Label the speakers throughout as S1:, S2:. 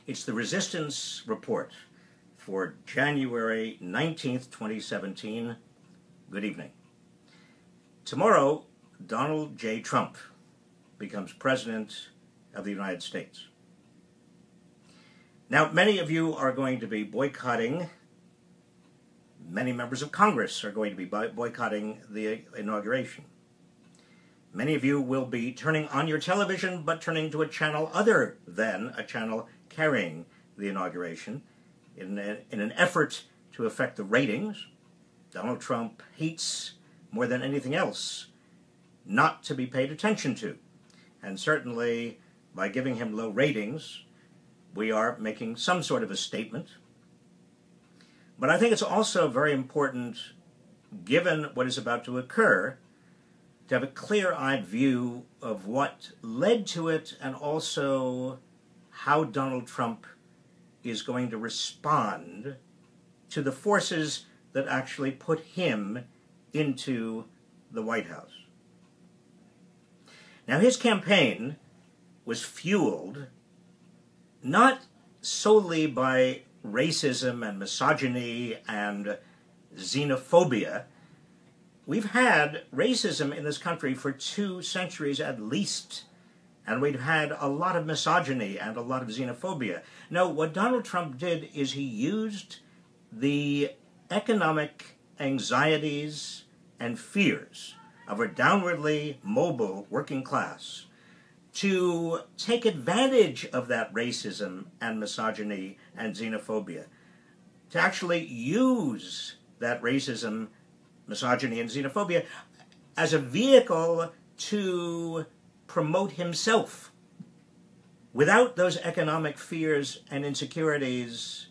S1: It's the Resistance Report for January 19th, 2017. Good evening. Tomorrow, Donald J. Trump becomes President of the United States. Now, many of you are going to be boycotting, many members of Congress are going to be boycotting the inauguration. Many of you will be turning on your television, but turning to a channel other than a channel carrying the inauguration in an effort to affect the ratings. Donald Trump hates, more than anything else, not to be paid attention to. And certainly, by giving him low ratings, we are making some sort of a statement. But I think it's also very important, given what is about to occur, to have a clear-eyed view of what led to it and also how Donald Trump is going to respond to the forces that actually put him into the White House. Now, his campaign was fueled not solely by racism and misogyny and xenophobia. We've had racism in this country for 2 centuries at least, and we've had a lot of misogyny and a lot of xenophobia. No, what Donald Trump did is he used the economic anxieties and fears of a downwardly mobile working class to take advantage of that racism and misogyny and xenophobia, to actually use that racism, misogyny, and xenophobia as a vehicle to promote himself. Without those economic fears and insecurities,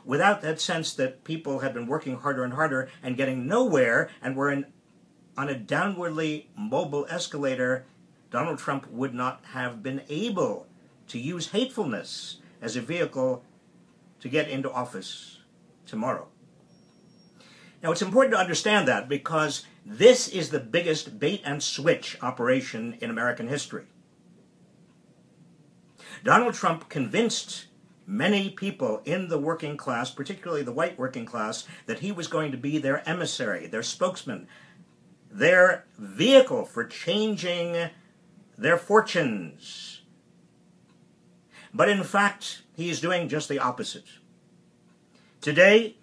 S1: without that sense that people had been working harder and harder and getting nowhere and were on a downwardly mobile escalator, Donald Trump would not have been able to use hatefulness as a vehicle to get into office tomorrow. Now, it's important to understand that because this is the biggest bait-and-switch operation in American history. Donald Trump convinced many people in the working class, particularly the white working class, that he was going to be their emissary, their spokesman, their vehicle for changing their fortunes. But in fact, he is doing just the opposite. Today,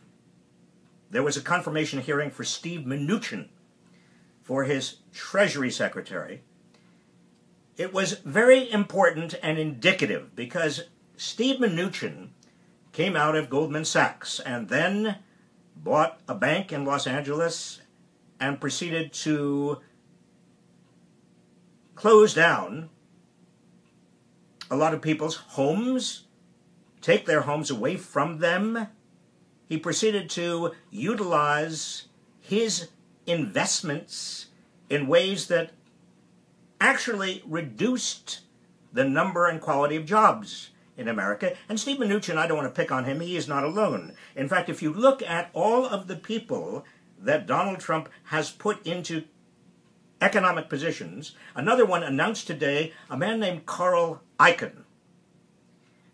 S1: there was a confirmation hearing for Steve Mnuchin for his Treasury Secretary. It was very important and indicative because Steve Mnuchin came out of Goldman Sachs and then bought a bank in Los Angeles and proceeded to close down a lot of people's homes, take their homes away from them. He proceeded to utilize his investments in ways that actually reduced the number and quality of jobs in America. And Steve Mnuchin, I don't want to pick on him, he is not alone. In fact, if you look at all of the people that Donald Trump has put into economic positions, another one announced today, a man named Carl Icahn.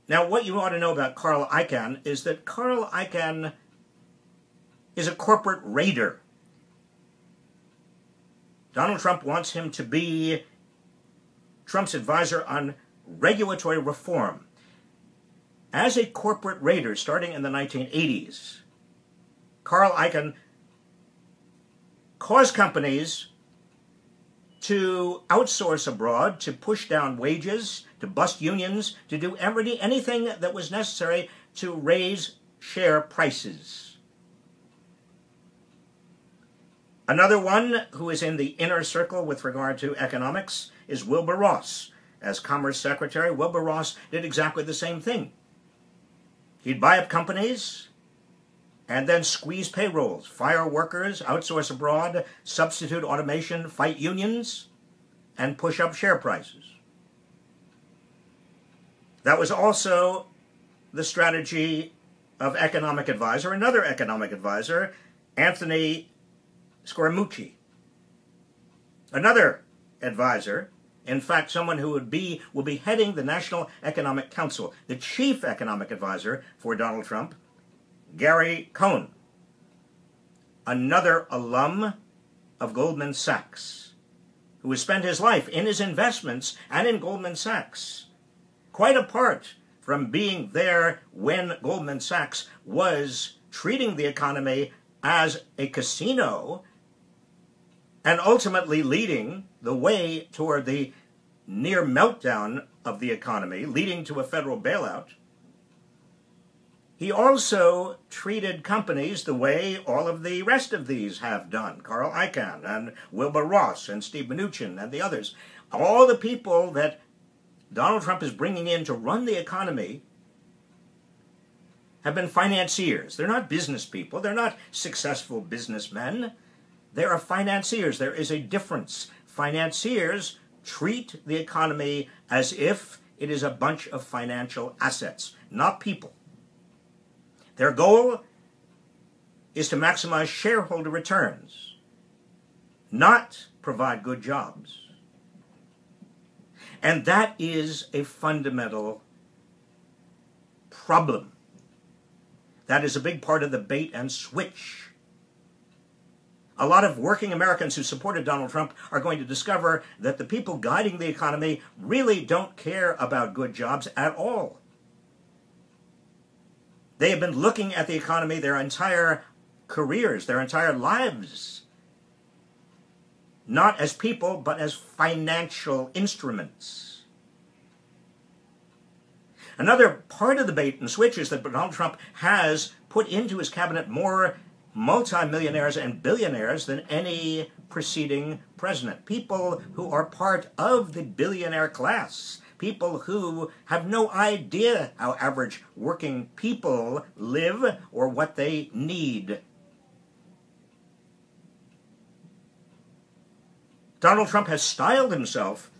S1: Now, what you ought to know about Carl Icahn is that Carl Icahn is a corporate raider. Donald Trump wants him to be Trump's advisor on regulatory reform. As a corporate raider starting in the 1980s, Carl Icahn caused companies to outsource abroad, to push down wages, to bust unions, to do anything that was necessary to raise share prices. Another one who is in the inner circle with regard to economics is Wilbur Ross. As Commerce Secretary, Wilbur Ross did exactly the same thing. He'd buy up companies and then squeeze payrolls, fire workers, outsource abroad, substitute automation, fight unions, and push up share prices. That was also the strategy of economic advisor, another economic advisor, Anthony Scaramucci. Another advisor In fact, someone who will be heading the National Economic Council, the chief economic advisor for Donald Trump, Gary Cohn, another alum of Goldman Sachs, who has spent his life in his investments and in Goldman Sachs, quite apart from being there when Goldman Sachs was treating the economy as a casino and ultimately leading the way toward the near meltdown of the economy, leading to a federal bailout. He also treated companies the way all of the rest of these have done. Carl Icahn and Wilbur Ross and Steve Mnuchin and the others. All the people that Donald Trump is bringing in to run the economy have been financiers. They're not business people. They're not successful businessmen. They are financiers. There is a difference. Financiers treat the economy as if it is a bunch of financial assets, not people. Their goal is to maximize shareholder returns, not provide good jobs. And that is a fundamental problem. That is a big part of the bait and switch. A lot of working Americans who supported Donald Trump are going to discover that the people guiding the economy really don't care about good jobs at all. They have been looking at the economy their entire careers, their entire lives, not as people, but as financial instruments. Another part of the bait and switch is that Donald Trump has put into his cabinet more multimillionaires and billionaires than any preceding president. People who are part of the billionaire class. People who have no idea how average working people live or what they need. Donald Trump has styled himself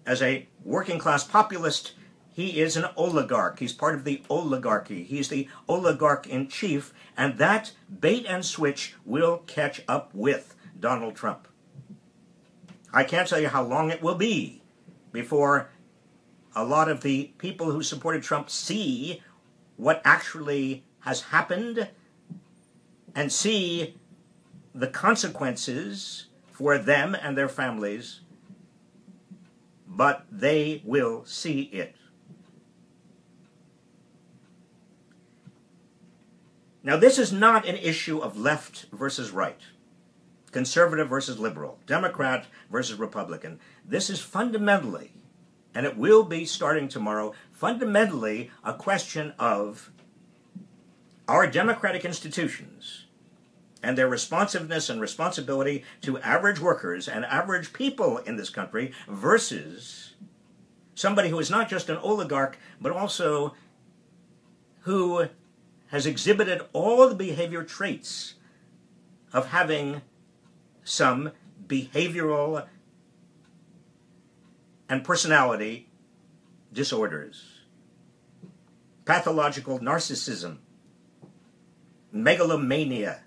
S1: as a working class populist. He is an oligarch. He's part of the oligarchy. He's the oligarch in chief, and that bait and switch will catch up with Donald Trump. I can't tell you how long it will be before a lot of the people who supported Trump see what actually has happened and see the consequences for them and their families, but they will see it. Now, this is not an issue of left versus right, conservative versus liberal, Democrat versus Republican. This is fundamentally, and it will be starting tomorrow, fundamentally a question of our democratic institutions and their responsiveness and responsibility to average workers and average people in this country versus somebody who is not just an oligarch, but also who has exhibited all the behavior traits of having some behavioral and personality disorders, pathological narcissism, megalomania,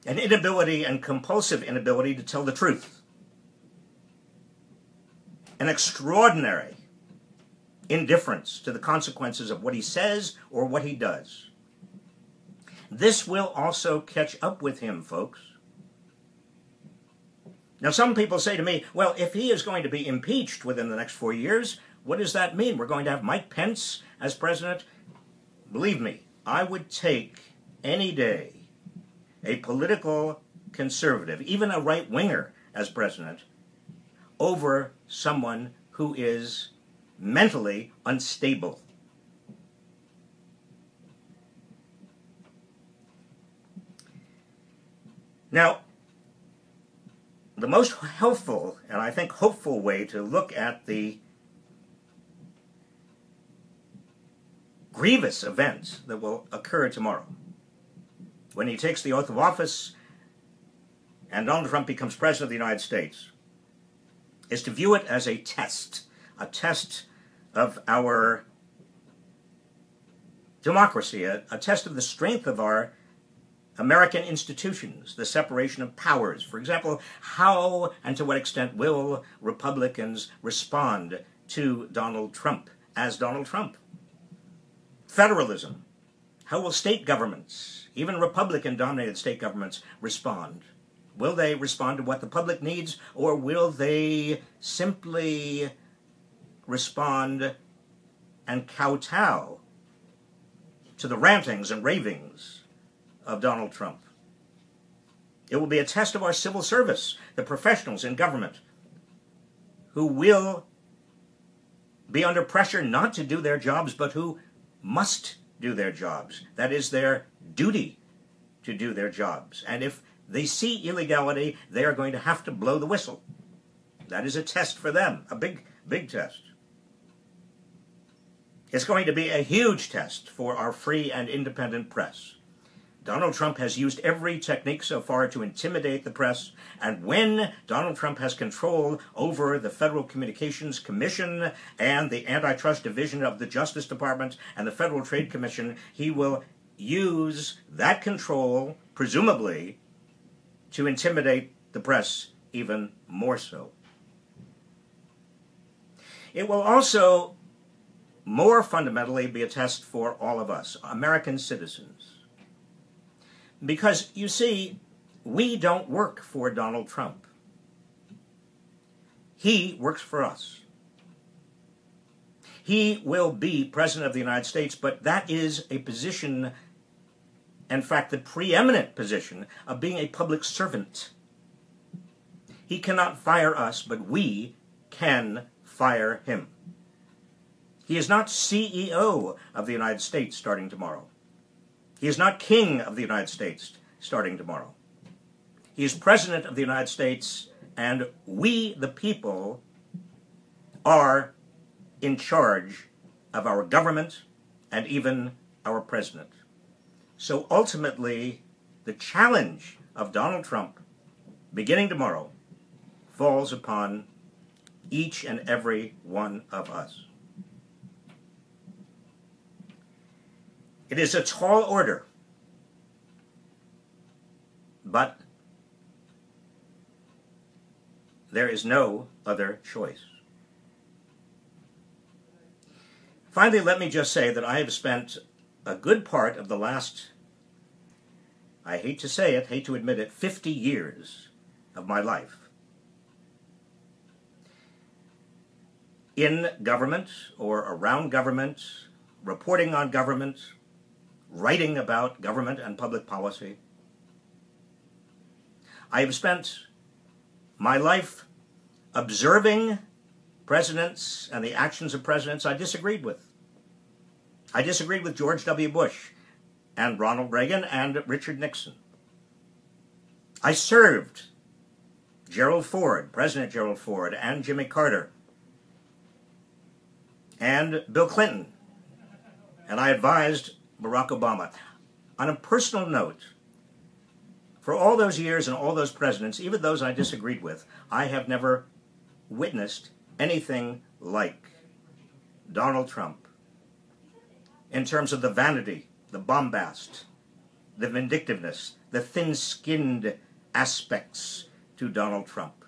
S1: an inability and compulsive inability to tell the truth, an extraordinary indifference to the consequences of what he says or what he does. This will also catch up with him, folks. Now, some people say to me, well, if he is going to be impeached within the next 4 years, what does that mean? We're going to have Mike Pence as president? Believe me, I would take any day a political conservative, even a right-winger as president, over someone who is mentally unstable. Now, the most helpful and I think hopeful way to look at the grievous events that will occur tomorrow, when he takes the oath of office and Donald Trump becomes president of the United States, is to view it as a test of our democracy, a test of the strength of our American institutions, the separation of powers. For example, how and to what extent will Republicans respond to Donald Trump as Donald Trump? Federalism. How will state governments, even Republican-dominated state governments, respond? Will they respond to what the public needs, or will they simply respond and kowtow to the rantings and ravings of Donald Trump? It will be a test of our civil service, the professionals in government, who will be under pressure not to do their jobs, but who must do their jobs. That is their duty to do their jobs. And if they see illegality, they are going to have to blow the whistle. That is a test for them, a big, big test. It's going to be a huge test for our free and independent press. Donald Trump has used every technique so far to intimidate the press, and when Donald Trump has control over the Federal Communications Commission and the Antitrust Division of the Justice Department and the Federal Trade Commission, he will use that control, presumably, to intimidate the press even more so. It will also more fundamentally be a test for all of us, American citizens. Because, you see, we don't work for Donald Trump. He works for us. He will be President of the United States, but that is a position, in fact, the preeminent position of being a public servant. He cannot fire us, but we can fire him. He is not CEO of the United States starting tomorrow. He is not King of the United States starting tomorrow. He is President of the United States, and we, the people, are in charge of our government and even our president. So ultimately, the challenge of Donald Trump, beginning tomorrow, falls upon each and every one of us. It is a tall order, but there is no other choice. Finally, let me just say that I have spent a good part of the last, I hate to say it, hate to admit it, 50 years of my life in government or around government, reporting on government, writing about government and public policy. I have spent my life observing presidents and the actions of presidents I disagreed with. I disagreed with George W. Bush and Ronald Reagan and Richard Nixon. I served Gerald Ford, President Gerald Ford, and Jimmy Carter, and Bill Clinton, and I advised Barack Obama. On a personal note, for all those years and all those presidents, even those I disagreed with, I have never witnessed anything like Donald Trump in terms of the vanity, the bombast, the vindictiveness, the thin-skinned aspects to Donald Trump.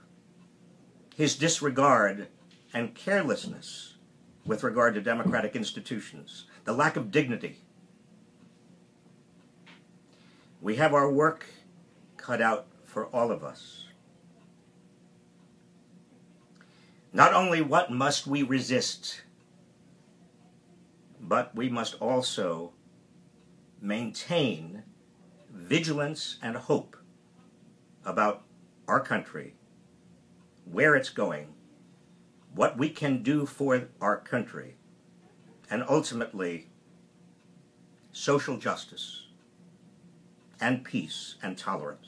S1: His disregard and carelessness with regard to democratic institutions, the lack of dignity. We have our work cut out for all of us. Not only what must we resist, but we must also maintain vigilance and hope about our country, where it's going, what we can do for our country, and ultimately social justice and peace and tolerance.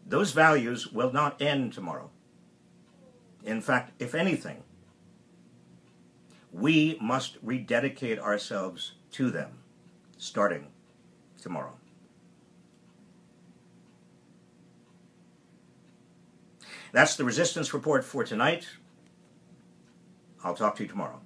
S1: Those values will not end tomorrow. In fact, if anything, we must rededicate ourselves to them, starting tomorrow. That's the Resistance Report for tonight. I'll talk to you tomorrow.